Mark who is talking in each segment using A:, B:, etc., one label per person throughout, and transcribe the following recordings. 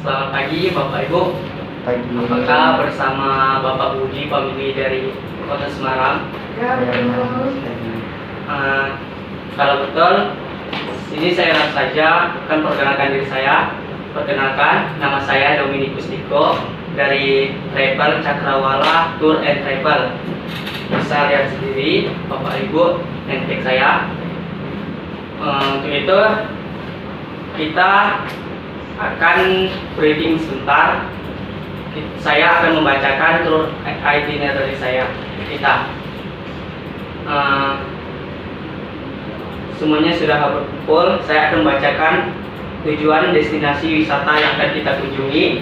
A: Selamat pagi Bapak Ibu.
B: Pagi.
A: Apakah bersama Bapak Budi, pemilih dari Kota Semarang? Kalau betul, ini saya langsung saja akan perkenalkan diri saya. Perkenalkan, nama saya Dominikus Diko dari Travel Cakrawala Tour and Travel. Bisa lihat sendiri Bapak Ibu name saya. Untuk itu kita akan briefing sebentar. Saya akan membacakan tour itinerary kita. Semuanya sudah berkumpul. Saya akan membacakan tujuan destinasi wisata yang akan kita kunjungi.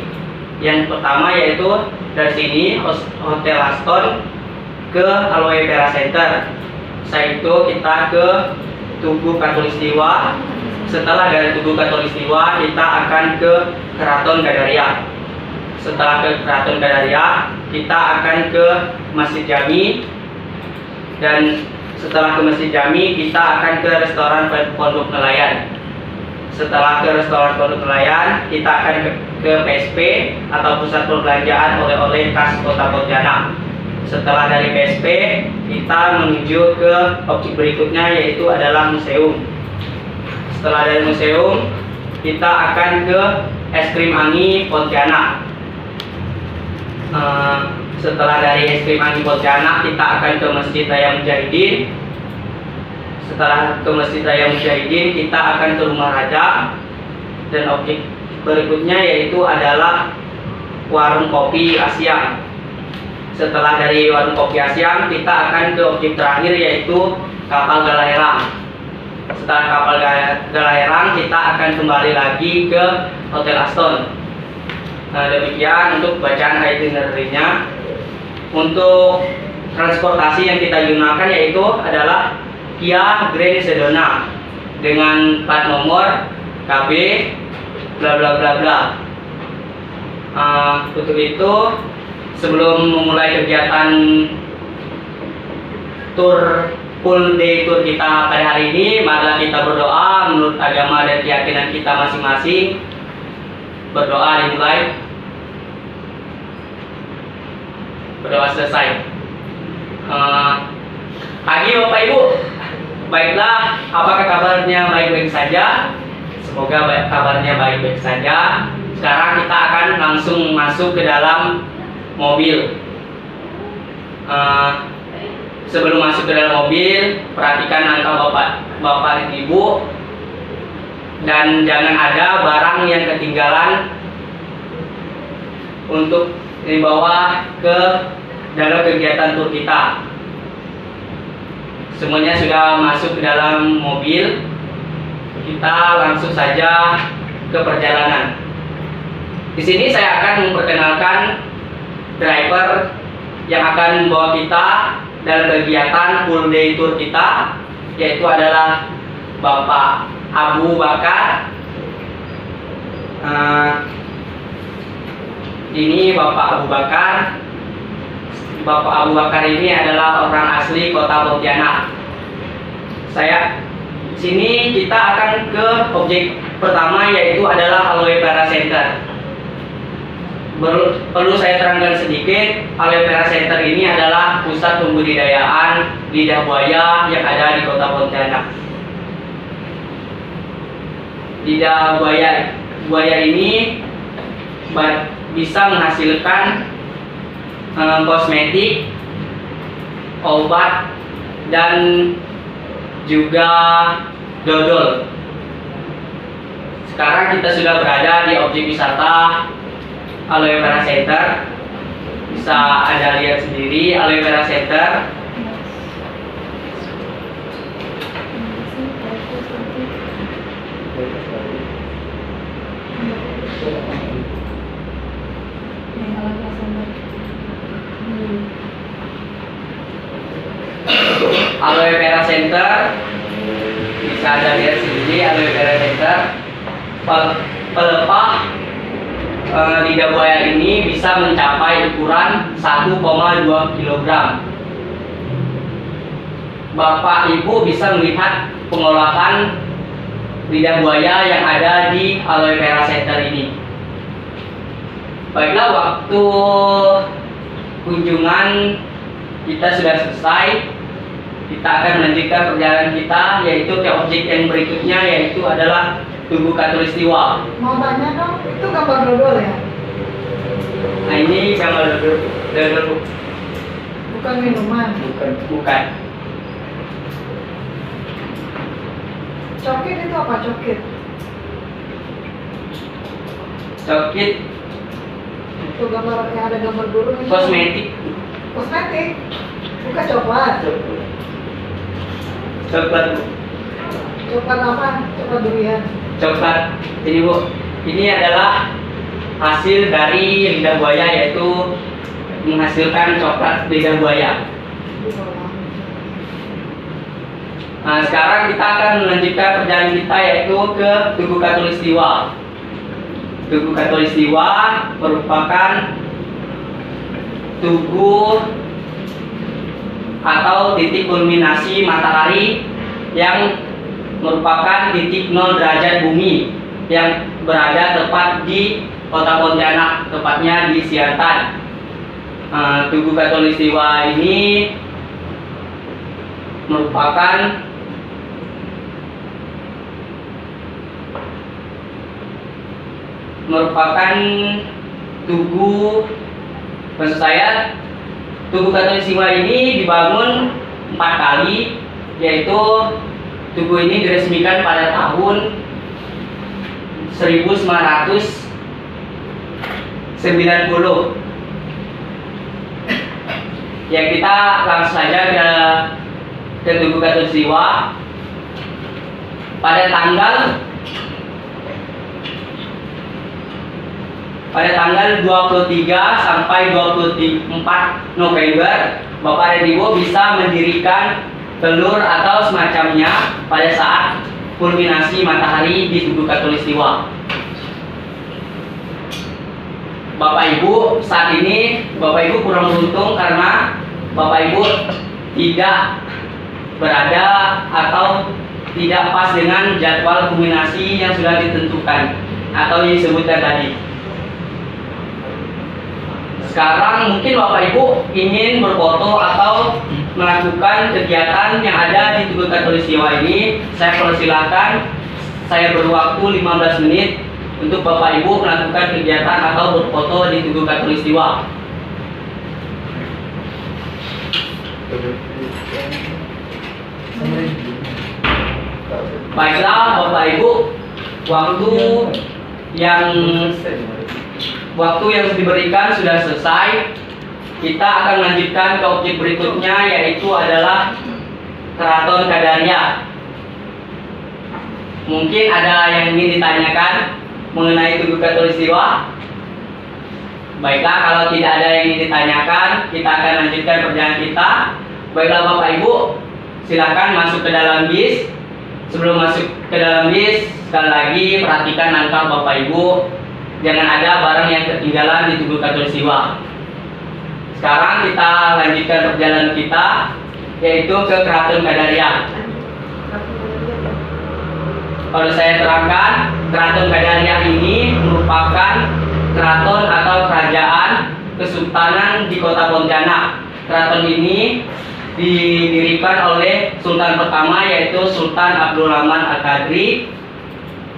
A: Yang pertama yaitu dari sini Hotel Aston ke Aloe Vera Center. Setelah itu kita ke Tugu Katulistiwa. Setelah dari Tugu Katulistiwa kita akan ke Keraton Gadaria. Setelah ke Keraton Gadaria kita akan ke Masjid Jami, dan setelah ke Masjid Jami kita akan ke restoran Pondok Nelayan. Setelah ke restoran Pondok Nelayan kita akan ke PSP atau Pusat Perbelanjaan Oleh-oleh Khas Kota Pontianak. Setelah dari PSP kita menuju ke objek berikutnya, yaitu adalah museum. Setelah dari museum kita akan ke Es Krim Anggi Pontianak. Setelah dari Es Krim Anggi Pontianak kita akan ke Masjid Raya Mujahidin. Setelah ke Masjid Raya Mujahidin kita akan ke Rumah Raja, dan objek berikutnya yaitu adalah Warung Kopi Asyam. Setelah dari Warung Kopi Asyam kita akan ke objek terakhir yaitu Kapal Galaherang. Setelah Kapal Galaherang kita akan kembali lagi ke Hotel Aston. Nah, demikian untuk bacaan itinerary-nya. Untuk transportasi yang kita gunakan yaitu adalah Kia Grand Sedona dengan plat nomor KB bla bla bla bla. Untuk itu, sebelum memulai kegiatan full day tour kita pada hari ini, marilah kita berdoa menurut agama dan keyakinan kita masing-masing. Berdoa dimulai. Berdoa selesai. Pagi Bapak Ibu. Baiklah, apakah kabarnya baik-baik saja? Semoga kabarnya baik-baik saja. Sekarang kita akan langsung masuk ke dalam mobil. Sebelum masuk ke dalam mobil, perhatikan langkah bapak dan ibu, dan jangan ada barang yang ketinggalan untuk dibawa ke dalam kegiatan tur kita. Semuanya sudah masuk ke dalam mobil. Kita langsung saja ke perjalanan. Di sini saya akan memperkenalkan driver yang akan membawa kita dalam kegiatan full day tour kita, yaitu adalah Bapak Abu Bakar. Ini Bapak Abu Bakar. Bapak Abu Bakar ini adalah orang asli Kota Pontianak. Sini kita akan ke objek pertama, yaitu adalah Aloe Vera Center. Perlu saya terangkan sedikit, Aloe Vera Center ini adalah pusat pembudidayaan lidah buaya yang ada di Kota Pontianak. Lidah buaya ini bisa menghasilkan kosmetik, obat, dan juga dodol. Sekarang kita sudah berada di objek wisata Aloe Vera Center. Bisa Anda lihat sendiri Aloe Vera Center. Aloe Vera Center, bisa Anda lihat sendiri Aloe Vera Center. Pelepah lidah buaya ini bisa mencapai ukuran 1,2 kg. Bapak Ibu bisa melihat pengolahan lidah buaya yang ada di Aloe Vera Center ini. Baiklah, waktu kunjungan kita sudah selesai. Kita akan melanjutkan perjalanan kita, yaitu ke objek yang berikutnya, yaitu adalah Tugu Katulistiwa.
B: Mau tanya dong, itu gambar dodol ya?
A: Nah, ini gambar dodol.
B: Bukan minuman.
A: Bukan.
B: Cokit itu apa cokit?
A: Cokit
B: Itu gambar yang ada gambar burung itu.
A: kosmetik.
B: Kosmetik. Bukan coklat.
A: Coklat.
B: Coklat apa? Coklat durian.
A: Coklat. Ini Bu, ini adalah hasil dari lidah buaya, yaitu menghasilkan coklat lidah buaya.
B: Di bawah.
A: Nah, sekarang kita akan melanjutkan perjalanan kita, yaitu ke Tugu Katulistiwa. Tugu Katulistiwa merupakan tugu atau titik kulminasi matahari yang merupakan titik 0 derajat bumi yang berada tepat di Kota Pontianak, tepatnya di Siantan. Tugu Katulistiwa ini merupakan tugu, maksud saya Tugu Katulistiwa ini dibangun 4 kali, yaitu tugu ini diresmikan pada tahun 1990. Ya, kita langsung saja ke Tugu Katulistiwa. Pada tanggal 23 sampai 24 November, Bapak dan Ibu bisa mendirikan telur atau semacamnya pada saat kulminasi matahari di Tugu Katulistiwa. Bapak Ibu, saat ini Bapak Ibu kurang beruntung karena Bapak Ibu tidak berada atau tidak pas dengan jadwal kulminasi yang sudah ditentukan atau yang disebutkan tadi. Sekarang mungkin Bapak Ibu ingin berfoto atau melakukan kegiatan yang ada di Tugu Katulistiwa ini. Saya persilakan, saya beri waktu 15 menit untuk Bapak Ibu melakukan kegiatan atau berfoto di Tugu Katulistiwa. Baiklah Bapak Ibu, waktu yang diberikan sudah selesai. Kita akan lanjutkan ke objek berikutnya, yaitu adalah Keraton Kadaria. Mungkin ada yang ingin ditanyakan mengenai Tugu Katulistiwa? Baiklah, kalau tidak ada yang ingin ditanyakan, kita akan lanjutkan perjalanan kita. Baiklah Bapak Ibu, silakan masuk ke dalam bis. Sebelum masuk ke dalam bis, sekali lagi perhatikan langkah Bapak Ibu. Jangan ada barang yang ketinggalan di Tugu Katulistiwa. Sekarang kita lanjutkan perjalanan kita, yaitu ke Keraton Kadaria. Kalau saya terangkan, Keraton Kadaria ini merupakan keraton atau kerajaan kesultanan di Kota Pontianak. Keraton ini didirikan oleh Sultan pertama, yaitu Sultan Abdul Rahman Al-Qadri,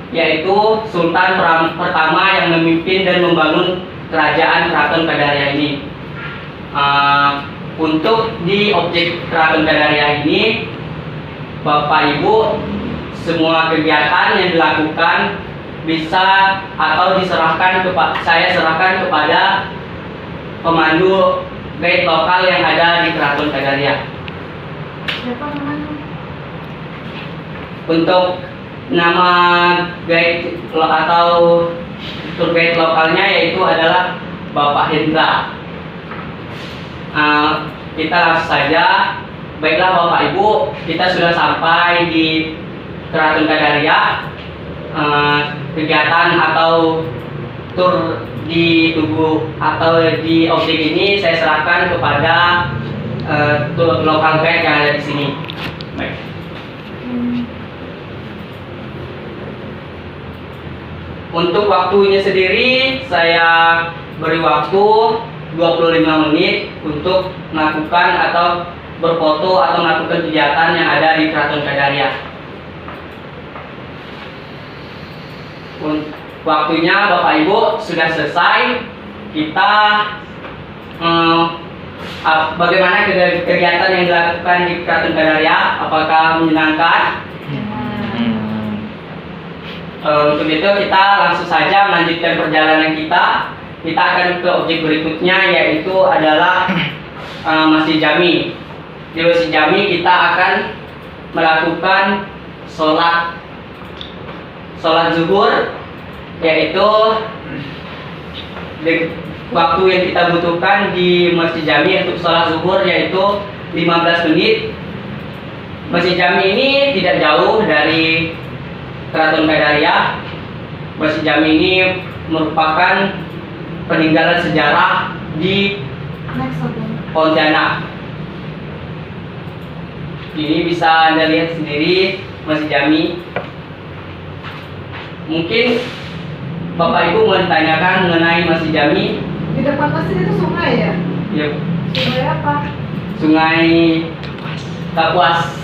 A: yaitu Sultan pertama yang memimpin dan membangun kerajaan Keraton Kadaria ini. Untuk di objek Keraton Kadaria ini, Bapak Ibu, semua kegiatan yang dilakukan bisa atau saya serahkan kepada pemandu guide lokal yang ada di Keraton Kadaria.
B: Siapa namanya?
A: Untuk nama guide atau tour guide lokalnya yaitu adalah Bapak Hendra. Kita langsung saja. Baiklah Bapak Ibu, kita sudah sampai di Keraton Kadaria. Kegiatan atau tur di Tugu atau di objek ini saya serahkan kepada tour lokal guide yang ada di sini. Baik. Untuk waktunya sendiri saya beri waktu 25 menit untuk melakukan atau berfoto atau melakukan kegiatan yang ada di Keraton Kadaria. Waktunya Bapak Ibu sudah selesai. Kita bagaimana kegiatan yang dilakukan di Keraton Kadaria? Apakah menyenangkan? Untuk itu kita langsung saja melanjutkan perjalanan kita. Kita akan ke objek berikutnya, yaitu adalah Masjid Jami. Di Masjid Jami kita akan melakukan sholat zuhur, yaitu waktu yang kita butuhkan di Masjid Jami untuk sholat zuhur yaitu 15 menit. Masjid Jami ini tidak jauh dari Keraton Kadaria. Masjid Jami ini merupakan peninggalan sejarah di Pontianak. Ini bisa Anda lihat sendiri Masjid Jami. Mungkin Bapak Ibu mau ditanyakan mengenai Masjid Jami.
B: Di depan masjid itu sungai ya?
A: Ya,
B: Sungai apa?
A: Sungai Kapuas.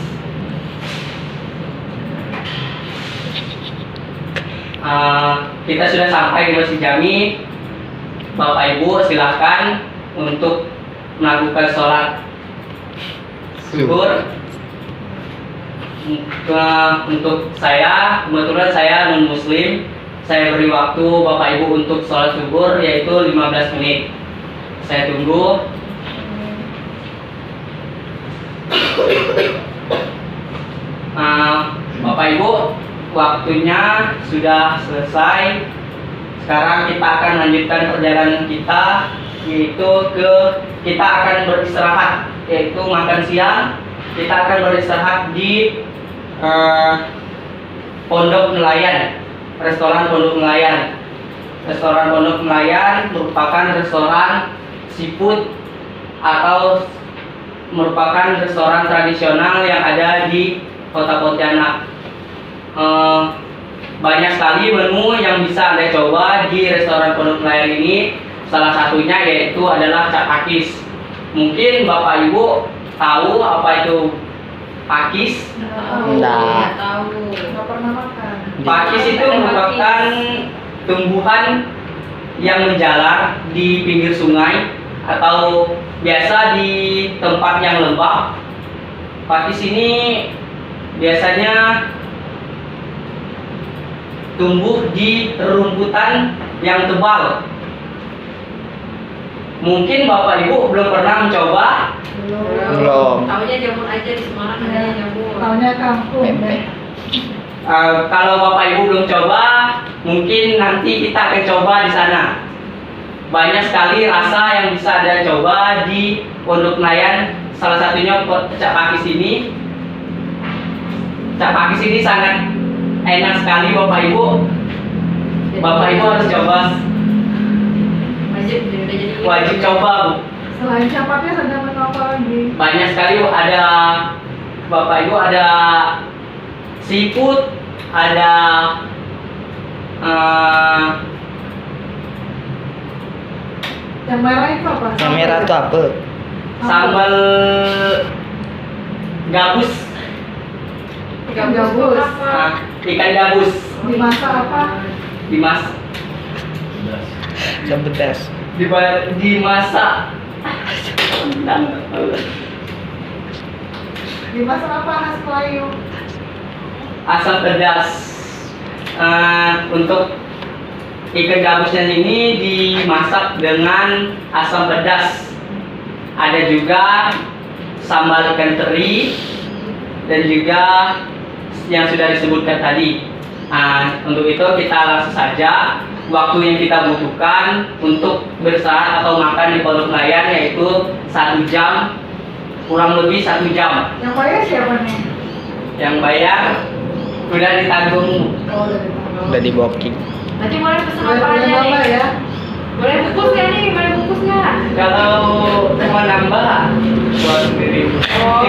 A: Kita sudah sampai di Masjid Jami. Bapak Ibu silakan untuk melakukan sholat zuhur. Untuk saya, kebetulan saya non muslim, saya beri waktu Bapak Ibu untuk sholat zuhur yaitu 15 menit. Saya tunggu. Bapak Ibu, waktunya sudah selesai. Sekarang kita akan lanjutkan perjalanan kita, yaitu kita akan beristirahat, yaitu makan siang. Kita akan beristirahat di Pondok Nelayan, restoran Pondok Nelayan. Restoran Pondok Nelayan merupakan restoran seafood atau merupakan restoran tradisional yang ada di Kota Pontianak. Banyak sekali menu yang bisa Anda coba di restoran Pondok Nelayan ini. Salah satunya yaitu adalah cak pakis. Mungkin Bapak Ibu tahu apa itu pakis?
C: Enggak.
B: Tahu. Nggak pernah makan.
A: Pakis itu merupakan tumbuhan yang menjalar di pinggir sungai atau biasa di tempat yang lembab. Pakis ini biasanya tumbuh di rumputan yang tebal. Mungkin Bapak Ibu belum pernah mencoba.
C: Belum.
D: Taunya jamur aja di Semarang adanya jamur.
B: Taunya kampung.
C: Pempek.
A: Kalau Bapak Ibu belum coba, mungkin nanti kita akan coba di sana. Banyak sekali rasa yang bisa Anda coba di Pondok Nelayan. Salah satunya cak pakis ini. Cak pakis ini sangat enak sekali Bapak Ibu. Bapak Ibu harus coba. Wajib coba, Bu.
B: Selain capatnya ada menu apa lagi?
A: Banyak sekali, Bu. Ada Bapak Ibu, ada seafood, ada
B: Yang merah itu apa?
C: Yang merah itu apa?
A: sambal gabus,
B: Ikan gabus.
A: ikan gabus
B: Dimasak apa?
A: dimasak
C: Yang pedas.
A: dimasak
B: Dimasak apa khas Melayu?
A: asam pedas. Untuk ikan gabusnya ini dimasak dengan asam pedas. Ada juga sambal ikan teri dan juga yang sudah disebutkan tadi. Untuk itu kita langsung saja. Waktu yang kita butuhkan untuk beristirahat atau makan di Pondok Nelayan yaitu 1 jam, kurang lebih 1 jam.
B: Yang bayar siapa nih?
A: Yang bayar sudah ditanggung.
B: Oh, dari mana?
C: Udah di booking.
D: Nanti boleh pesen
B: Boleh
D: apa aja
B: nambah
D: nih?
B: ya?
D: Boleh bungkus nggak nih? Boleh bungkus nggak?
A: Kalau mau nambah buat sendiri.
D: Oh,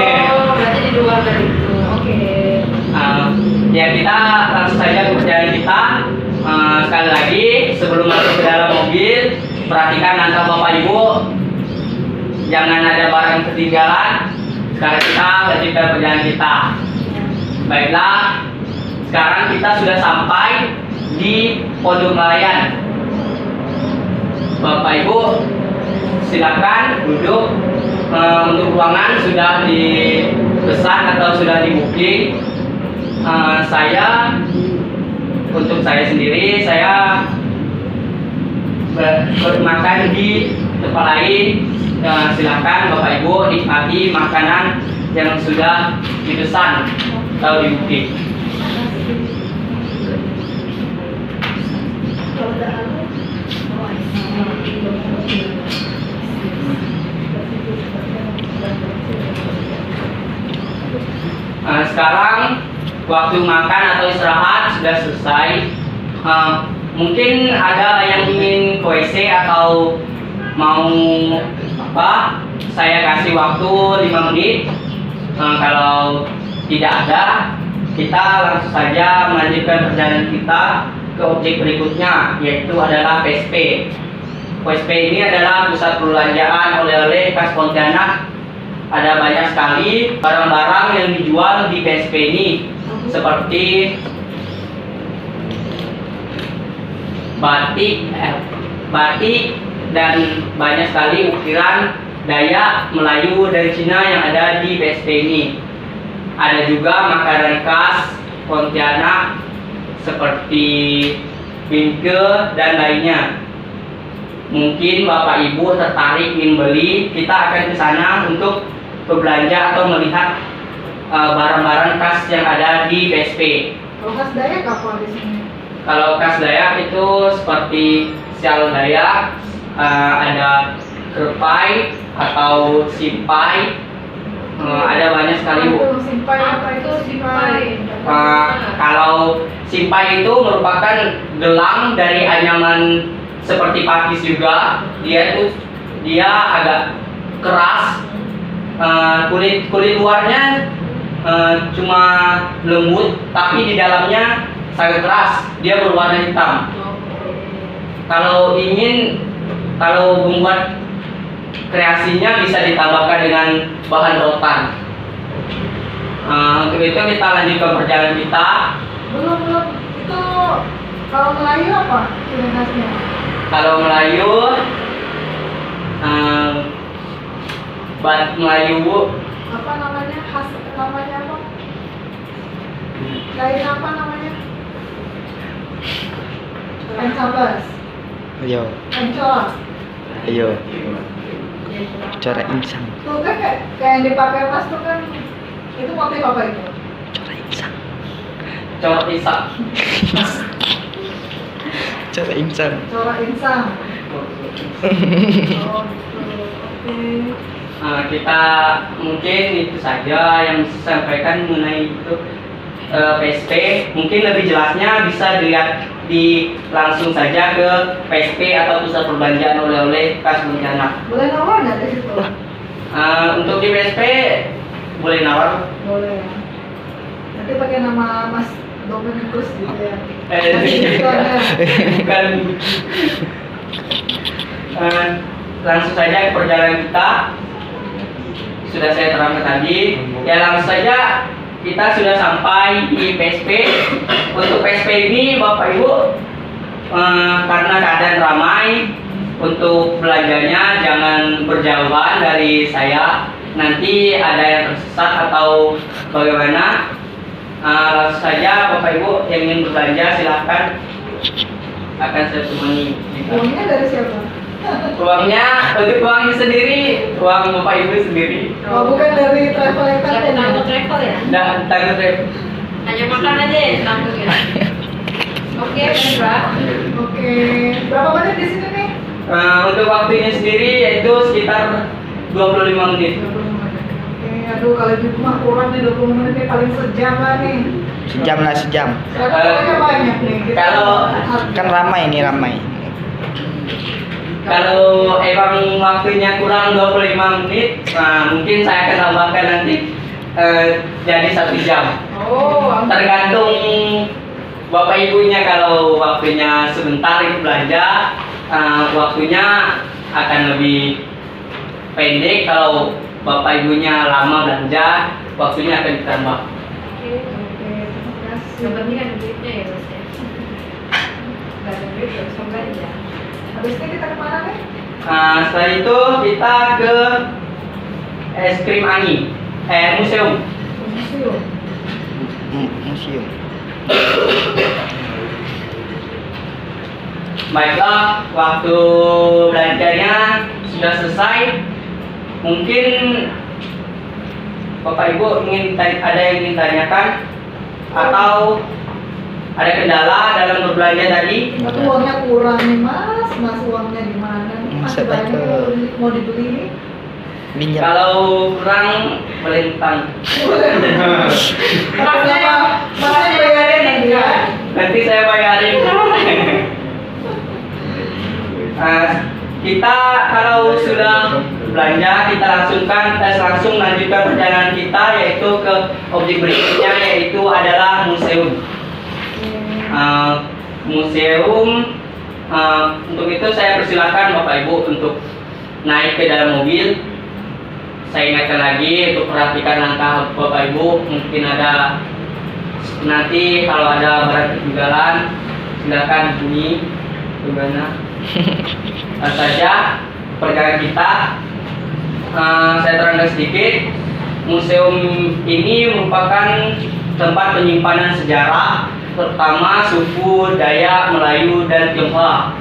D: berarti di luar dari itu. Oke.
A: Ya kita langsung saja ke perjalanan kita. Sekali lagi sebelum masuk ke dalam mobil, diperhatikan antara Bapak Ibu, jangan ada barang yang ketinggalan. Sekarang kita lanjutkan perjalanan kita. Baiklah, sekarang kita sudah sampai di Pondok Nelayan. Bapak Ibu, silakan duduk. Untuk ruangan sudah dipesan atau sudah di booking. Untuk saya sendiri, saya bermakan di tempat lain. Silakan Bapak Ibu nikmati makanan yang sudah dipesan atau di booking. Sekarang waktu makan atau istirahat sudah selesai. Mungkin ada yang ingin ke WC atau mau apa? Saya kasih waktu 5 menit. Kalau tidak ada, kita langsung saja melanjutkan perjalanan kita ke objek berikutnya, yaitu adalah PSP. PSP ini adalah pusat perbelanjaan oleh-oleh khas Pontianak. Ada banyak sekali barang-barang yang dijual di PSP ini, seperti batik dan banyak sekali ukiran Dayak, Melayu, dan Cina yang ada di PSP ini. Ada juga makanan khas Pontianak seperti bingke dan lainnya. Mungkin Bapak Ibu tertarik ingin beli, kita akan ke sana untuk berbelanja atau melihat barang-barang khas yang ada di PSP.
B: Kalau khas Dayak apa di sini?
A: Kalau khas Dayak itu seperti sial Dayak, ada kerpai atau simpai, ada banyak sekali Bu.
B: Itu simpai apa itu simpai?
A: Kalau simpai itu merupakan gelang dari anyaman seperti pakis juga. Dia agak keras. Kulit luarnya cuma lembut, tapi di dalamnya sangat keras. Dia berwarna hitam. Kalau membuat kreasinya bisa ditambahkan dengan bahan rotan. Untuk itu kita lanjutkan perjalanan kita.
B: Belum. Itu kalau Melayu apa ciri khasnya?
A: Kalau Melayu, batik Melayu Bu.
B: Apa namanya? Khas namanya apa? Kain apa namanya? Kain sabas.
C: Ayo,
B: Kain colak.
C: ayo. Corak insang.
B: Tuh kan kayak yang dipakai Mas tuh kan itu motif apa itu?
C: Corak insang.
A: Corak pisang.
C: Corak insang.
B: Corak insang. Oh, gitu. Oke.
A: Kita mungkin itu saja yang disampaikan mengenai itu PSP. Mungkin lebih jelasnya bisa dilihat langsung saja ke PSP atau pusat perbelanjaan oleh-oleh khas Pontianak.
B: Boleh nawar nggak di situ?
A: Untuk di PSP boleh nawar.
B: Boleh. Nanti pakai nama Mas Dominikus gitu ya.
A: Bukan. Langsung saja ke perjalanan kita. Sudah saya terangkan tadi. Ya langsung saja kita sudah sampai di PSP. Untuk PSP ini Bapak Ibu, karena keadaan ramai, untuk belanjanya jangan berjauhan dari saya. Nanti ada yang tersesat atau bagaimana. Langsung saja Bapak Ibu yang ingin berbelanja silahkan, akan saya temani.
B: Uangnya dari siapa?
A: Uangnya untuk uangnya sendiri, uang Bapak Ibu sendiri.
B: Oh, bukan dari travel
D: Nggak
B: agent.
D: tanggung travel ya?
A: Dan tanggung jawab.
D: Hanya makan aja ya tanggung ya. Oke, Mbak.
B: Oke. Berapa menit di sini nih?
A: Untuk waktunya sendiri yaitu sekitar 25 menit.
B: 20 menit. Oke, aduh kalau di rumah kurang nih 20 menit nih paling sejam lah nih.
C: Sejam lah sejam.
B: Travelnya banyak nih.
C: Kan ramai ini ramai.
A: Kalau emang waktunya kurang 25 menit, mungkin saya akan tambahkan nanti jadi 1 jam.
B: Oh,
A: Tergantung Bapak Ibunya, kalau waktunya sebentar itu belanja, waktunya akan lebih pendek. Kalau bapak ibunya lama belanja, waktunya akan ditambah.
D: Oke.
B: Oke, terima kasih.
D: Yang penting ada duitnya ya Mas ya. Nggak ada duit nggak bisa belanja.
B: Habis ini kita kemana nih?
A: Setelah itu kita ke es krim Ani, museum.
B: Museum.
C: Museum.
A: Baiklah, waktu belanjanya sudah selesai. Mungkin Bapak Ibu ada yang ingin tanyakan atau ada kendala dalam berbelanja tadi?
B: Tapi uangnya kurang nih mas, uangnya di mana nih? Masih
C: Saya
B: banyak
C: ke-
B: mau dibeli nih.
C: Minyak.
A: Kalau kurang boleh utang.
B: Masnya bayarin nanti ya.
A: Nanti saya bayarin. Kita kalau sudah belanja, kita langsung lanjutkan perjalanan kita, yaitu ke objek berikutnya, yaitu adalah museum. Museum. Untuk itu saya persilakan Bapak Ibu untuk naik ke dalam mobil. Saya ingatkan lagi untuk perhatikan langkah Bapak Ibu. Mungkin ada nanti kalau ada barang ketinggalan, silakan bunyi gimana saja perjalanan kita. Saya terangkan sedikit. Museum ini merupakan tempat penyimpanan sejarah, terutama suku Dayak, Melayu, dan Tionghoa.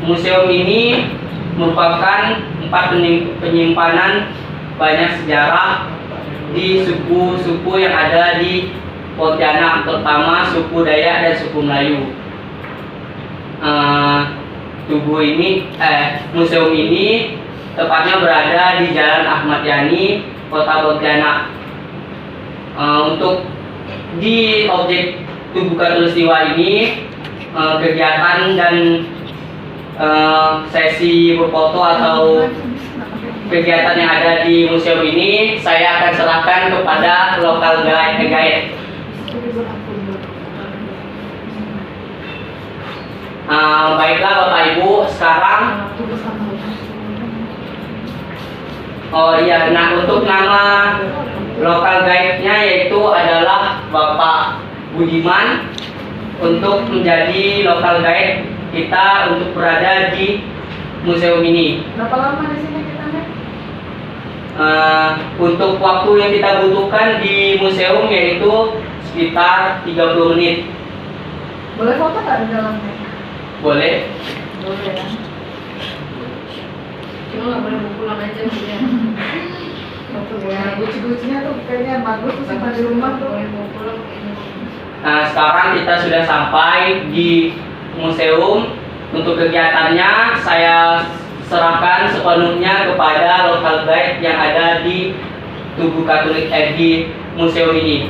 A: Museum ini merupakan tempat penyimpanan banyak sejarah di suku-suku yang ada di Pontianak, terutama suku Dayak dan suku Melayu. Museum ini tepatnya berada di Jalan Ahmad Yani, Kota Pontianak. Untuk di objek Tugu Katulistiwa ini, kegiatan dan sesi berfoto atau kegiatan yang ada di museum ini saya akan serahkan kepada lokal guide. Baiklah Bapak Ibu, sekarang untuk nama lokal guide-nya yaitu adalah Bapak Budiman untuk menjadi lokal guide kita untuk berada di museum ini.
B: Berapa lama di sini kita nih?
A: Untuk waktu yang kita butuhkan di museum yaitu sekitar 30 menit.
B: Boleh foto nggak di dalamnya?
A: Boleh?
B: Boleh ya.
D: Cuma nggak boleh mau pulang aja gitu ya.
B: Foto ya. Guci-gucinya tuh kayaknya bagus tuh simpan di rumah tuh.
D: Boleh mau pulang kayaknya.
A: Sekarang kita sudah sampai di museum. Untuk kegiatannya saya serahkan sepenuhnya kepada local guide yang ada di Tugu Katolik di museum ini.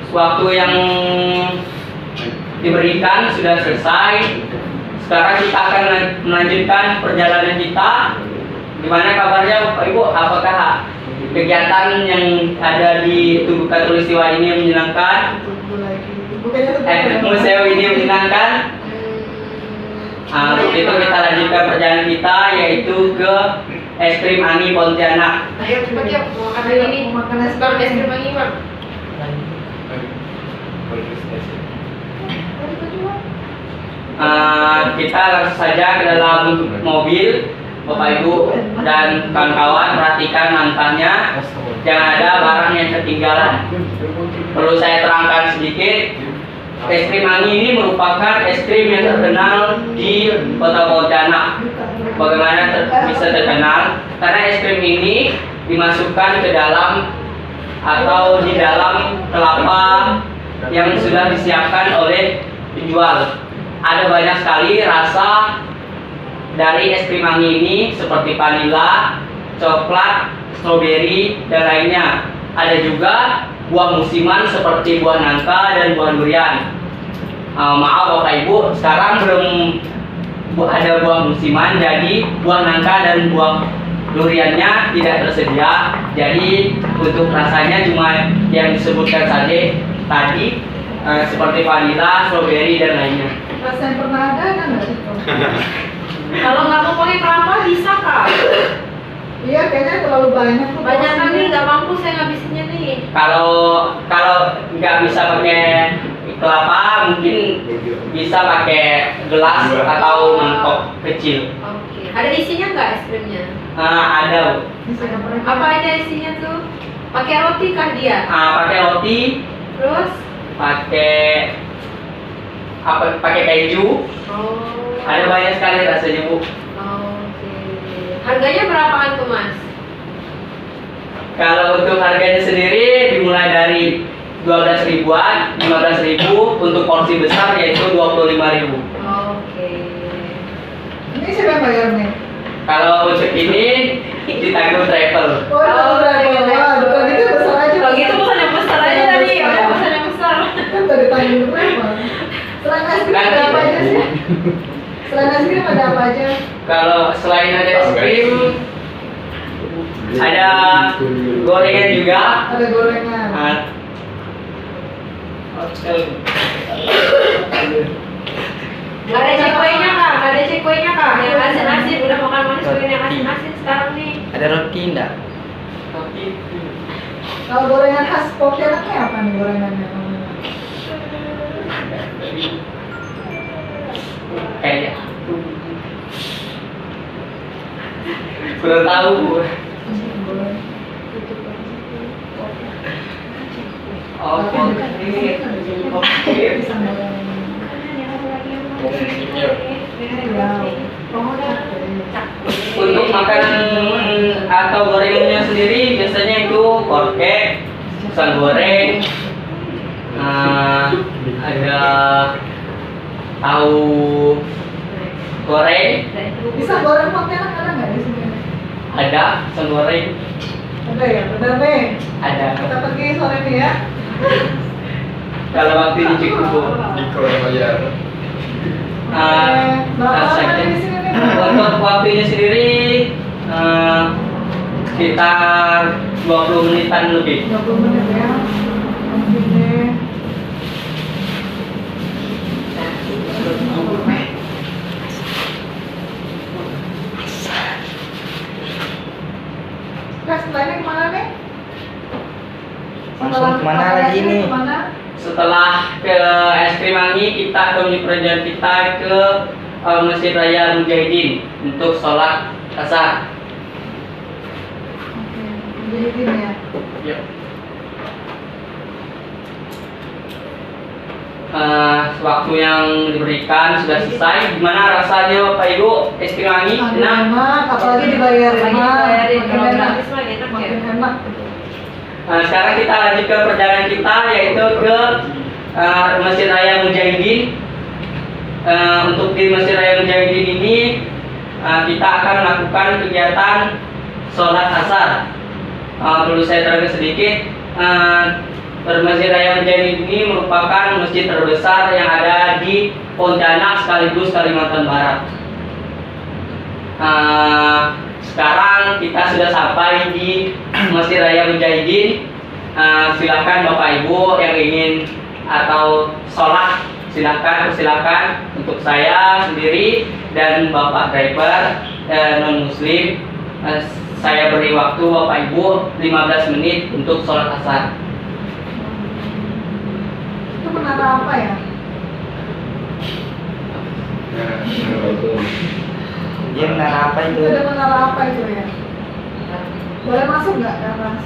A: Waktu yang diberikan sudah selesai. Sekarang kita akan melanjutkan perjalanan kita. Gimana kabarnya Bapak Ibu? Apakah kegiatan yang ada di Tugu Katulistiwa ini menyenangkan? Museum ini menyenangkan? Untuk itu kita lanjutkan perjalanan kita, yaitu ke es krim Ani Pontianak.
D: Ayo cepat yuk, mau makan ini.
B: Makan es
D: Bang, es krim lagi bang.
A: Kita langsung saja ke dalam mobil. Bapak Ibu dan kawan-kawan perhatikan langkahnya, jangan ada barang yang ketinggalan. Perlu saya terangkan sedikit, es krim Ani ini merupakan es krim yang terkenal di Kota Pontianak. Bagaimana bisa terkenal? Karena es krim ini dimasukkan ke dalam atau di dalam kelapa yang sudah disiapkan oleh penjual. Ada banyak sekali rasa dari es krim Ani ini, seperti vanila, coklat, stroberi, dan lainnya. Ada juga buah musiman seperti buah nangka dan buah durian. Maaf Bapak Ibu, sekarang belum ada buah musiman, jadi buah nangka dan buah duriannya tidak tersedia. Jadi untuk rasanya cuma yang disebutkan tadi seperti vanila, strawberry dan lainnya.
B: Rasa yang pernah ada kan nggak itu?
D: Kalau nggak mau pakai kelapa bisa kak?
B: Iya, kayaknya terlalu banyak tuh.
D: Banyak kan nih,
B: porsinya.
D: nggak mampu saya ngabisinnya nih.
A: Kalau nggak bisa pakai kelapa, mungkin bisa pakai gelas atau mangkok kecil.
D: Oke. Ada isinya nggak es krimnya?
A: Ada.
B: Bisa yang pernah.
D: Apa aja isinya tuh? Pakai roti kah dia?
A: Pakai roti,
D: Terus?
A: pakai pakai keju.
D: Oh.
A: Ada banyak sekali rasanya Bu.
D: Oke. Harganya berapaan tuh mas?
A: Kalau untuk harganya sendiri dimulai dari 12 ribuan, 15 ribu, untuk porsi besar yaitu 25 ribu.
D: Oke.
B: Ini siapa yang bayar nih?
A: Kalau untuk ini ditanggung travel.
B: Oh, itu berapa? Wah, bukan itu besar aja.
D: Kalau gitu pesan yang besar aja tadi. Udah pesan yang besar.
B: Kan tadi tanggung berapa? Selain es krim ada apa aja sih? Selain es krim ada apa aja?
A: Kalau selain ada es krim, ada gorengan juga.
B: Ada gorengan.
A: Ah,
D: Gak ada cekwenya kak? Gak ada cekwenya kak? Yang asin-asin. Udah makan manis pengen yang asin-asin sekarang nih.
C: Ada roti enggak?
B: Kalau gorengan khas Pontianaknya apa nih gorengannya?
A: Kayaknya kurang tahu Bu. Oh, ini
B: Pisang goreng.
A: untuk makanan atau gorengannya sendiri biasanya itu korek, pisang goreng, ada tahu goreng,
B: Pisang goreng Pontianak ada nggak di sini?
A: ada pisang goreng,
B: Ada ya, benar nih.
A: ada.
B: Kita pergi sore nih ya.
A: Kalau waktunya cukup Bu.
B: Berapa lama
A: rasanya.
B: di sini nih?
A: Untuk waktunya sendiri sekitar 20 menitan lebih.
B: 20 menit ya. Oke deh. Nah, setelahnya kemana nih?
C: Langsung kemana
B: makan
C: lagi
B: es krim
C: nih?
B: Kemana?
A: Setelah ke es krim Mangi, kita akan perjalanan kita ke Masjid Raya Mujahidin untuk sholat asar.
B: Oke, jadi gini ya.
A: Yuk. Waktu yang diberikan sudah selesai. Gimana rasanya Bapak Ibu? Es krim Mangi enak?
B: Enak, apalagi dibayarin.
D: Lagi dibayarin. Kalau
B: Makin enak.
D: gratis mah enak ya.
B: Makin enak.
A: Sekarang kita lanjut ke perjalanan kita, yaitu ke Masjid Raya Mujahidin. Untuk di Masjid Raya Mujahidin ini kita akan melakukan kegiatan sholat asar. Perlu saya terangkan sedikit, Masjid Raya Mujahidin ini merupakan masjid terbesar yang ada di Pontianak sekaligus Kalimantan Barat. Sekarang kita sudah sampai di Masjid Raya Mujahidin. Silakan Bapak Ibu yang ingin atau sholat, silakan untuk saya sendiri dan Bapak driver non muslim. Saya beri waktu Bapak Ibu 15 menit untuk sholat asar.
B: Itu menara apa ya?
C: Dia menara apa
B: Itu
C: itu?
B: ada menara apa itu ya? Boleh masuk nggak ke atas?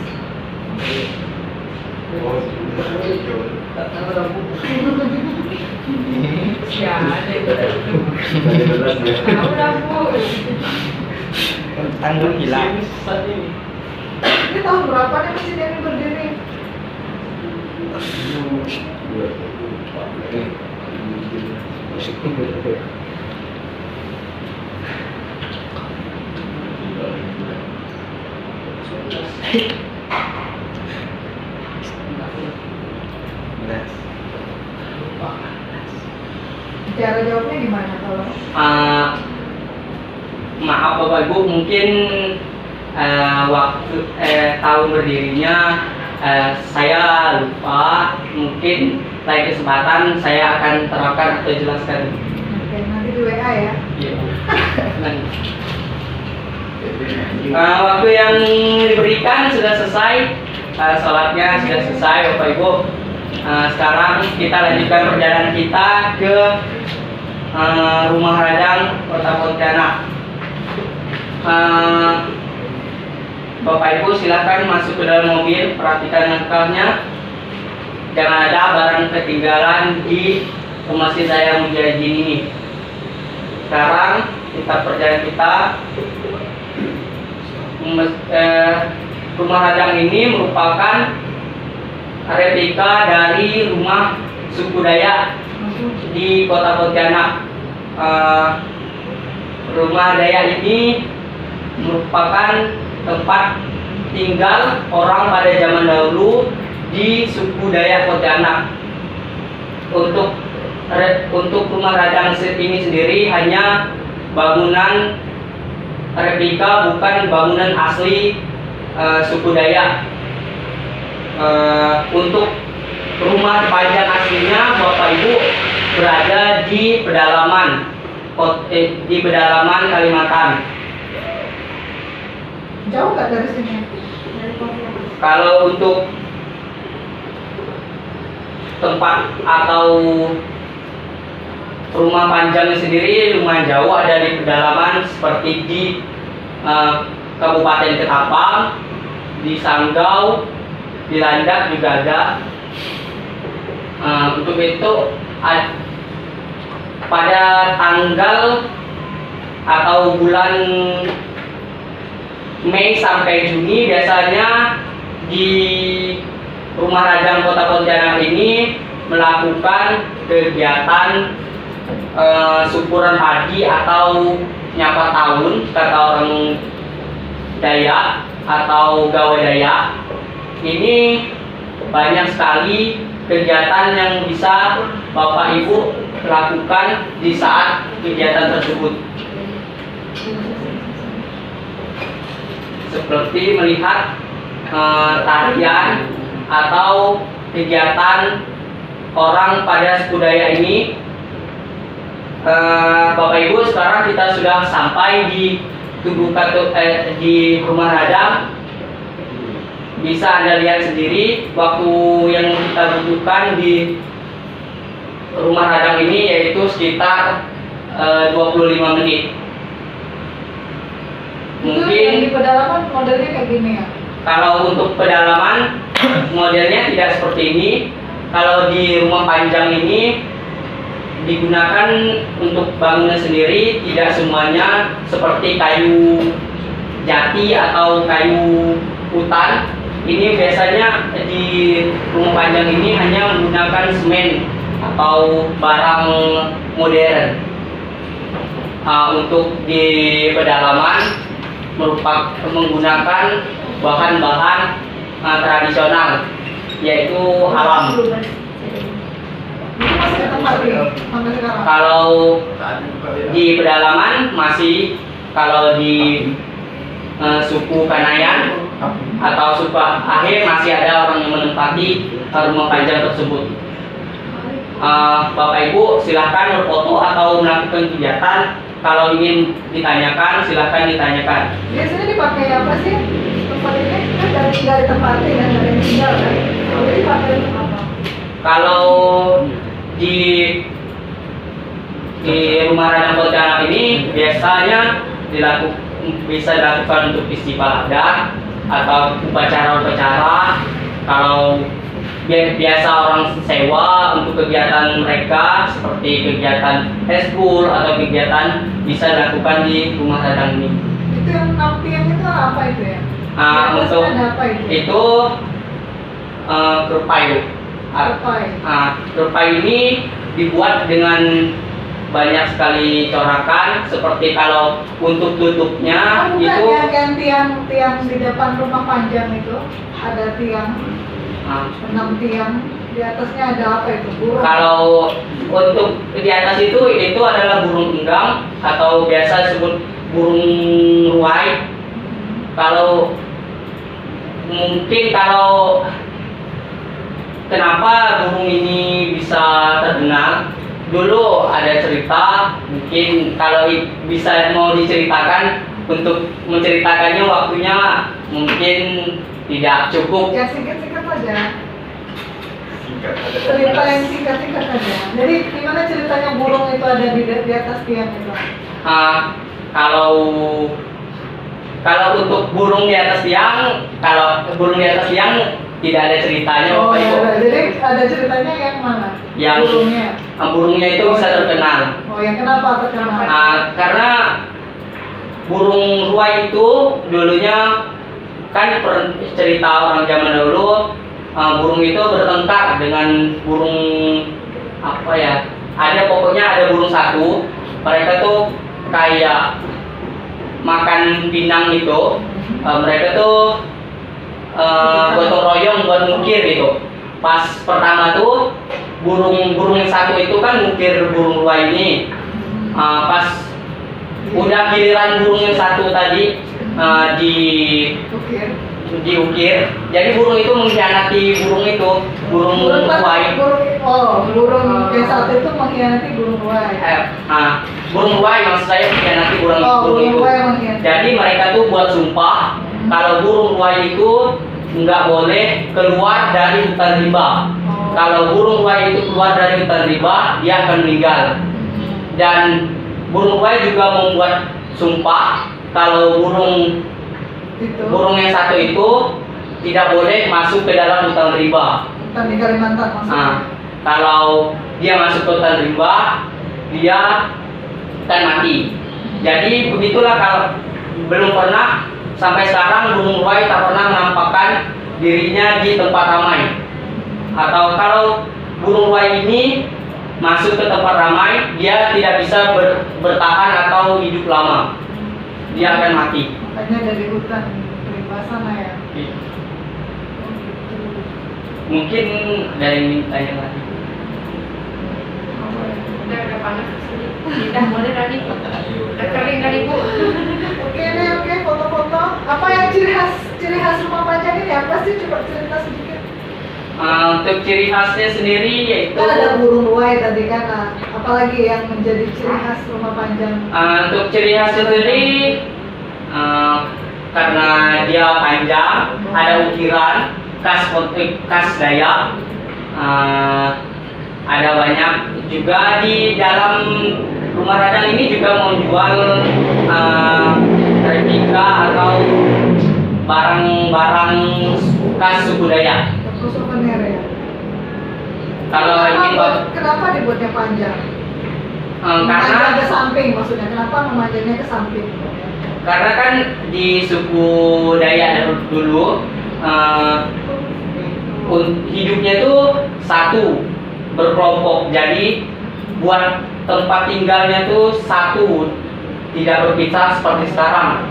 D: Ya, ada itu. Udah bu.
C: Tanggung hilang.
B: Ini tahun berapa nih masjid ini berdiri?
C: Belas.
B: Cara jawabnya gimana kalau?
A: Maaf Bapak Ibu, mungkin waktu tahun berdirinya saya lupa, mungkin lain kesempatan saya akan terangkan atau jelaskan.
B: Oke, nanti di WA ya.
A: Iya. Waktu yang diberikan sudah selesai, sholatnya sudah selesai Bapak Ibu. Sekarang kita lanjutkan perjalanan kita ke Rumah Radang Kota Pontianak. Bapak Ibu silakan masuk ke dalam mobil, perhatikan langkahnya. Jangan ada barang ketinggalan di Masjid Raya Mujahidin ini. Sekarang kita perjalanan kita. Rumah Radang ini merupakan replika dari rumah suku Dayak di Kota Pontianak. Rumah Dayak ini merupakan tempat tinggal orang pada zaman dahulu di suku Dayak Pontianak. Untuk rumah Radang ini sendiri hanya bangunan replika, bukan bangunan asli suku Dayak. Untuk rumah panjang aslinya Bapak Ibu berada di pedalaman Kalimantan.
B: Jauh nggak dari sini?
A: Kalau untuk tempat atau rumah panjangnya sendiri lumayan jauh, ada di pedalaman seperti di Kabupaten Ketapang, di Sanggau, di Landak juga ada. Untuk itu pada tanggal atau bulan Mei sampai Juni biasanya di Rumah Radang Kota Pontianak ini melakukan kegiatan syukuran pagi atau nyapa tahun kata orang Dayak atau gawe Dayak. Ini banyak sekali kegiatan yang bisa Bapak Ibu lakukan di saat kegiatan tersebut, seperti melihat tarian atau kegiatan orang pada suku Dayak ini. Bapak Ibu, sekarang kita sudah sampai di di Rumah Radang. Bisa Anda lihat sendiri waktu yang kita butuhkan di Rumah Radang ini yaitu sekitar 25 menit. Mungkin
B: di pedalaman modelnya kayak gini ya?
A: Kalau untuk pedalaman modelnya tidak seperti ini. Kalau di rumah panjang ini digunakan untuk bangunan sendiri, tidak semuanya seperti kayu jati atau kayu hutan. Ini biasanya di rumah panjang ini hanya menggunakan semen atau barang modern. Untuk di pedalaman menggunakan bahan-bahan tradisional, yaitu alam.
B: Ini masih tempat ini sampai sekarang.
A: Kalau di pedalaman masih, kalau di suku Kanayan atau suku Ahe masih ada orang yang menempati rumah panjang tersebut. Bapak Ibu silahkan berfoto atau melakukan kegiatan. Kalau ingin ditanyakan silahkan ditanyakan.
B: Biasanya dipakai apa sih tempat ini? Kan dari tempat ini dan dari tinggal kan? Jadi dipakai untuk apa?
A: Kalau di Rumah Radang Pontianak ini biasanya bisa dilakukan untuk festival adat atau upacara-upacara. Kalau biasa orang sewa untuk kegiatan mereka seperti kegiatan eskul atau kegiatan bisa dilakukan di Rumah Radang ini.
B: Itu yang tiang itu apa itu ya?
A: Untuk
B: ada apa
A: itu kerpai. Kerpai ini dibuat dengan banyak sekali corakan, seperti kalau untuk tutupnya
B: bukan
A: itu
B: yang tiang di depan rumah panjang itu ada tiang
A: Ah,
B: 6 tiang, di atasnya ada apa itu? Burung.
A: kalau untuk di atas itu adalah burung enggang atau biasa disebut burung ruai. Kalau kenapa burung ini bisa terkenal? Dulu ada cerita, mungkin kalau bisa mau diceritakan, untuk menceritakannya waktunya mungkin tidak cukup.
B: Ya singkat-singkat saja. Cerita yang singkat-singkat saja. Jadi gimana ceritanya burung itu ada di atas tiang itu?
A: Kalau untuk burung di atas tiang, tidak ada ceritanya,
B: Oh
A: Bapak Ibu.
B: ya, jadi ada ceritanya yang mana?
A: Yang burungnya itu bisa terkenal.
B: Oh yang kenapa terkenal?
A: Karena burung ruai itu dulunya kan cerita orang zaman dahulu, burung itu bertengkar dengan burung apa ya? Pokoknya ada burung satu, mereka tuh kayak makan pinang gitu. Mereka tuh gotong royong buat ngukir gitu. Pas pertama tuh burung yang satu itu kan ngukir burung ruai ini. Pas udah giliran burung yang satu tadi diukir, jadi burung itu mengkhianati burung ruai.
B: Burung yang satu itu mengkhianati burung ruai.
A: Burung ruai maksud saya mengkhianati burung itu.
B: Ruai mengkhianati.
A: Jadi mereka tuh buat sumpah kalau burung ruai itu nggak boleh keluar dari hutan rimba. Kalau burung ruai itu keluar dari hutan rimba, dia akan meninggal. Dan burung ruai juga membuat sumpah kalau burung yang satu itu tidak boleh masuk ke dalam hutan rimba.
B: Hutan di Kalimantan maksudnya.
A: Kalau dia masuk ke hutan rimba, dia akan mati. Jadi begitulah, kalau belum pernah sampai sekarang burung ruai tak pernah menampakkan dirinya di tempat ramai. Atau kalau burung ruai ini masuk ke tempat ramai, dia tidak bisa bertahan atau hidup lama. Dia akan mati.
B: Makanya dari hutan rimba sana ya.
A: Mungkin ada yang minta yang lagi.
D: Udah panas di sini. Udah boleh tadi. Udah kering kali Bu.
B: Oke, foto-foto. Apa yang ciri khas rumah panjang ini apa sih? Coba cerita sedikit.
A: Untuk ciri khasnya sendiri yaitu
B: Kan ada burung ruai tadi kan. Apalagi yang menjadi ciri khas rumah panjang?
A: untuk ciri khasnya sendiri karena dia panjang, ada ukiran khas Dayak, ada banyak juga di dalam rumah radang ini juga menjual replika atau barang-barang khas suku Dayak.
B: Souvenir ya.
A: Kalau ini
B: Kenapa dibuatnya panjang?
A: karena
B: Memanjang ke samping maksudnya. Kenapa memanjangnya ke samping?
A: Karena kan di suku Dayak dulu hidupnya tuh satu, berkelompok. Jadi buat tempat tinggalnya tuh satu, tidak berpisah seperti sekarang.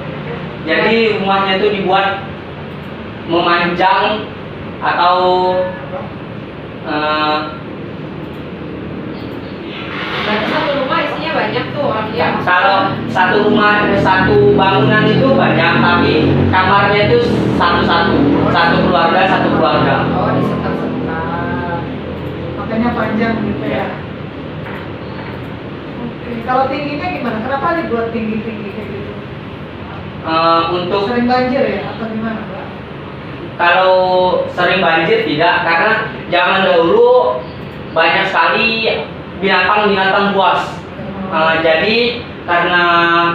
A: Jadi rumahnya tuh dibuat memanjang atau
D: Berarti satu rumah isinya banyak tuh orangnya.
A: kalau satu rumah, satu bangunan itu banyak, tapi kamarnya itu satu keluarga.
D: Oh, disekat-sekat.
B: Makanya panjang gitu ya. Oke. Kalau tingginya gimana? Kenapa dibuat tinggi-tinggi kayak gitu?
A: Untuk
B: Sering banjir ya atau gimana, Pak?
A: kalau sering banjir tidak, karena zaman dahulu banyak sekali binatang-binatang buas. Jadi karena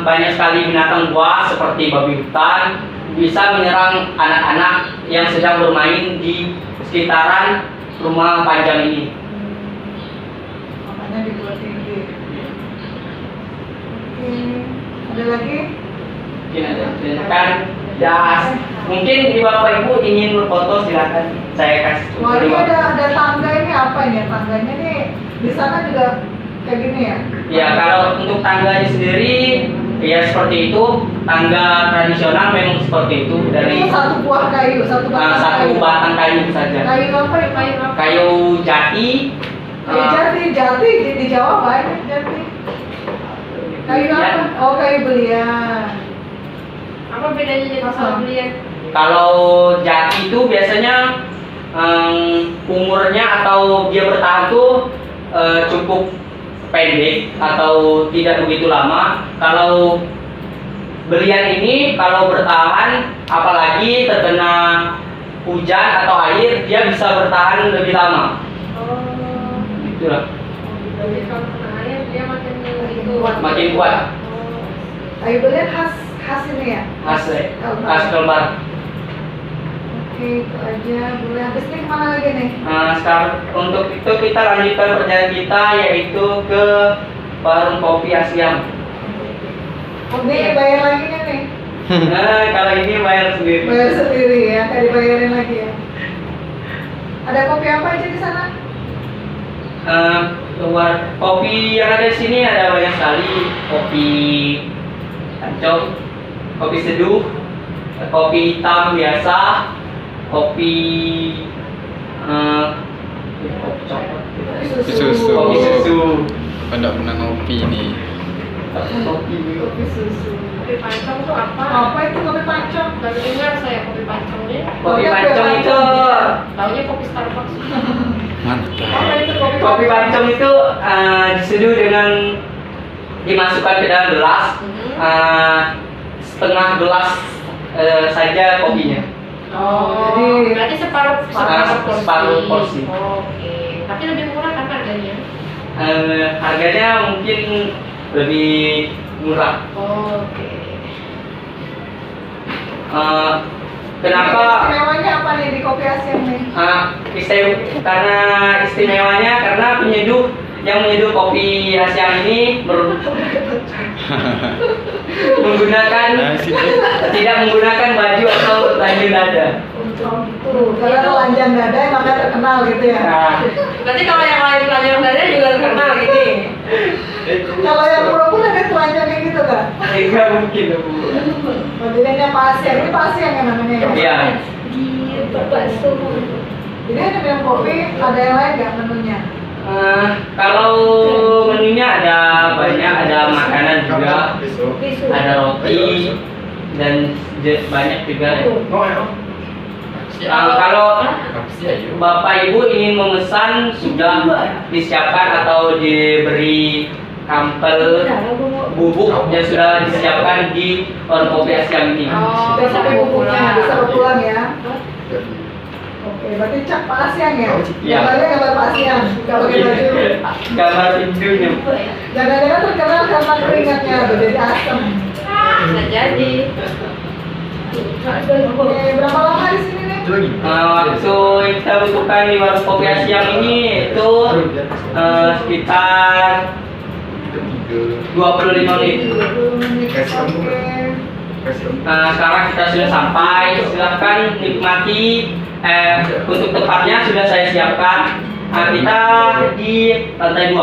A: banyak sekali binatang buas seperti babi hutan bisa menyerang anak-anak yang sedang bermain di sekitaran rumah panjang ini.
B: Makanya dibuat tinggi. Oke. Ada lagi?
A: Mungkin ada kan mungkin di Bapak Ibu ingin berfoto, silakan saya kasih.
B: Wah, ini ada tangga, ini apa ini? Tangganya nih di sana juga kayak gini ya?
A: Ya, kalau untuk tangganya sendiri ya seperti itu. tangga tradisional memang seperti itu dari
B: Itu satu buah kayu, satu batang
A: satu
B: kayu.
A: batang kayu saja.
B: Kayu apa ya?
D: Kayu apa?
A: Kayu jati.
B: Kayu jati di Jawa banyak jati. Kayu
A: Ya.
B: apa? Oh, kayu belian.
D: Apa bedanya dengan sama belian?
A: Kalau jati itu biasanya umurnya atau dia bertahan tuh cukup pendek atau tidak begitu lama. Kalau belian ini kalau bertahan, apalagi terkena hujan atau air, dia bisa bertahan lebih lama.
D: Oh,
A: Itulah,
D: jadi kalau kena air dia makin itu.
A: makin kuat.
D: Oh.
B: Kayu belian khas ini ya.
A: Khas Kalbar.
B: Oke, itu aja. Boleh. Habis ini kemana lagi nih?
A: Sekarang untuk itu kita lanjutkan perjalanan kita yaitu ke warung kopi Asyam.
B: Oh, ini bayar lagi nih.
A: Kalau ini bayar sendiri.
B: Bayar sendiri ya, kayak dibayarin lagi ya. Ada kopi apa aja di sana?
A: Kopi yang ada di sini ada banyak sekali. Kopi pancong, kopi seduh, kopi hitam biasa, kopi coklat,
B: Kopi
E: Susu.
A: kopi susu,
E: Kau nggak pernah ngopi nih.
B: Kopi susu.
D: Kopi pancong tuh apa?
B: Apa itu kopi pancong?
D: Baru dengar saya kopi pancongnya.
A: kopi pancong itu.
D: Taunya kopi Starbucks.
B: Apa
E: Mantap.
B: itu kopi
A: Kopi pancong itu diseduh dengan dimasukkan ke dalam gelas, setengah gelas saja kopinya.
B: Oh,
D: jadi
B: jadi
D: berarti separuh
A: separuh porsi.
D: Oke. Tapi lebih murah kan harganya?
A: Harganya mungkin lebih murah.
D: Oke.
A: Kenapa?
B: istimewanya apa nih di kopi Asyam nih?
A: Karena istimewanya karena yang menyeduh kopi Asyam ini menggunakan
E: Nah, situ.
A: tidak menggunakan baju atau telanjang dada.
B: Tuh, karena telanjang dada yang makanya terkenal gitu ya.
A: Nah,
D: Berarti kalau yang lain telanjang dada juga terkenal gini.
B: Kalau yang pura-pura ada telanjang kayak gitu kan?
A: enggak mungkin Bu.
B: Oh, jadi hanya pasien, ini pasien yang namanya ya?
A: Iya.
B: Jadi hanya minum kopi, ada yang lain nggak menunya?
A: Kalau menunya ada banyak, ada makanan juga, ada roti dan banyak juga. Kalau Bapak Ibu ingin memesan sudah disiapkan atau diberi kampel bubuk yang sudah disiapkan di warung kopi Asyam ini.
D: Oh,
B: Bisa pakai bubuknya,
D: pulang.
B: bisa pulang ya. Oke, berarti cap Pak Asyam ya?
A: Iya.
B: Gambarnya gambar Pak Asyam, nggak pakai baju.
A: Gambar pintunya.
B: Jangan-jangan terkenal karena keringatnya tuh, jadi asem.
D: Bisa jadi.
B: Oke, berapa lama di sini nih?
A: Waktu kita butuhkan di warung kopi Asyam ini itu sekitar 25 menit.
B: 20 menit. Oke.
A: Sekarang kita sudah sampai, silahkan nikmati. Untuk tempatnya sudah saya siapkan. Kita di lantai 2.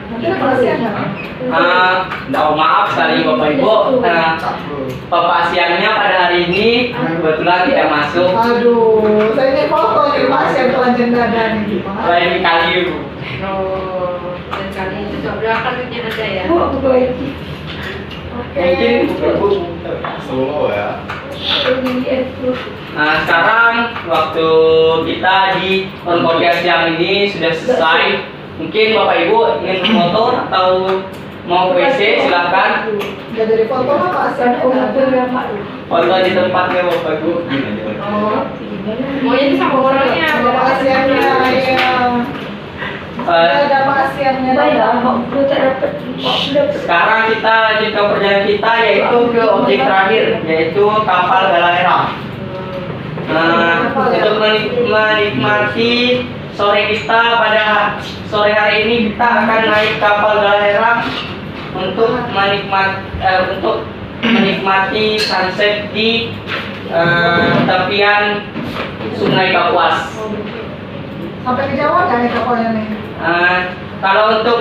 B: Nanti ada Pak Asyam nggak?
A: Maaf sekali Bapak Ibu, Bapak Asyamnya pada hari ini kebetulan tidak masuk.
B: Aduh, saya ini foto nih Pak Asyam telanjang dada nih gimana?
A: Lain kali Bu.
D: Oh, dan kali itu coba kan duitnya ada ya.
B: Oke.
A: Mungkin Bu.
E: Solo ya.
A: Sekarang waktu kita di warung kopi Asyam ini sudah selesai. Mungkin Bapak Ibu ingin foto atau mau ke WC silahkan.
B: Nggak dari foto mah Pak Asyam
A: Foto di tempatnya Bapak Ibu.
B: Oh,
D: Maunya itu sama orangnya.
B: sama Pak Asyamnya ya. Ada Pak Asyamnya.
A: Sekarang kita lanjut ke perjalanan kita yaitu ke objek terakhir yaitu kapal Galahera. Untuk menikmati sore kita pada sore hari ini kita akan naik kapal Galahera untuk menikmati sunset di tepian Sungai Kapuas.
B: Sampai ke Jawa nggak nih kapalnya nih?
A: Kalau untuk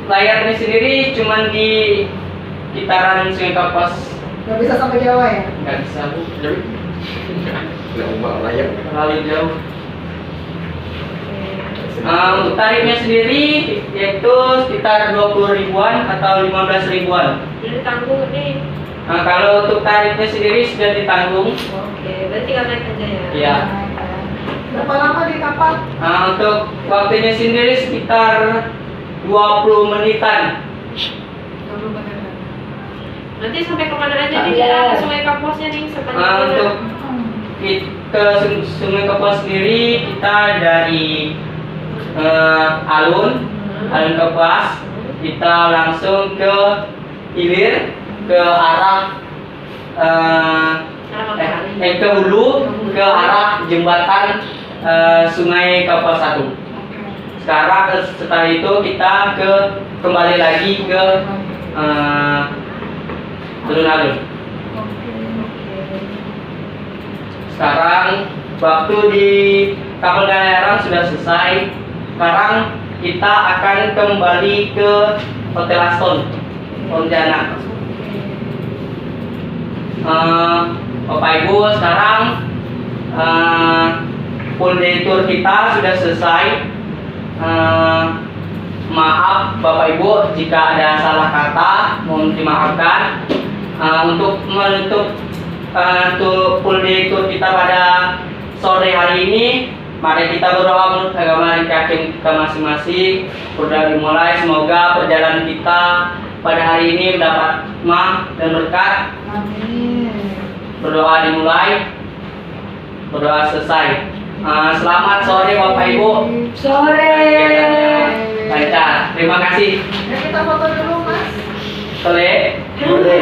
A: layar ini sendiri cuman di sekitaran Sungai Kapuas.
B: Nggak bisa sampai Jawa ya?
A: Nggak bisa Bu,
E: Nggak mau layak.
A: terlalu jauh. Untuk tarifnya sendiri yaitu sekitar 20 ribuan atau 15 ribuan.
D: Udah ditanggung nih.
A: Kalau untuk tarifnya sendiri sudah ditanggung.
D: Oke, berarti tinggal naik aja ya.
A: Iya.
B: Berapa lama di kapal?
A: Untuk waktunya sendiri sekitar 20 menitan.
D: Nanti sampai kemana aja nih kita ke Sungai Kapuasnya nih sepanjang
A: Untuk ke Sungai Kapuas sendiri kita dari alun Kapuas kita langsung ke hilir ke arah ke hulu ke arah jembatan Sungai Kapuas 1. Sekarang setelah itu kita kembali lagi ke alun-alun. Sekarang waktu di kapal Galeran sudah selesai. Sekarang kita akan kembali ke Hotel Aston Pontianak. Bapak Ibu, sekarang full day tour kita sudah selesai. Maaf Bapak Ibu jika ada salah kata, mohon dimaafkan. Untuk menutup full day tour kita pada sore hari ini, mari kita berdoa menurut agama dan keyakinan kita masing-masing. Berdoa dimulai, semoga perjalanan kita pada hari ini mendapat hikmah dan berkat.
B: Amin.
A: Berdoa dimulai, berdoa selesai. Selamat sore Bapak Ibu.
D: Sore.
A: Lancar. Terima kasih.
B: Ya, kita foto dulu Mas.
A: Boleh?
C: Boleh.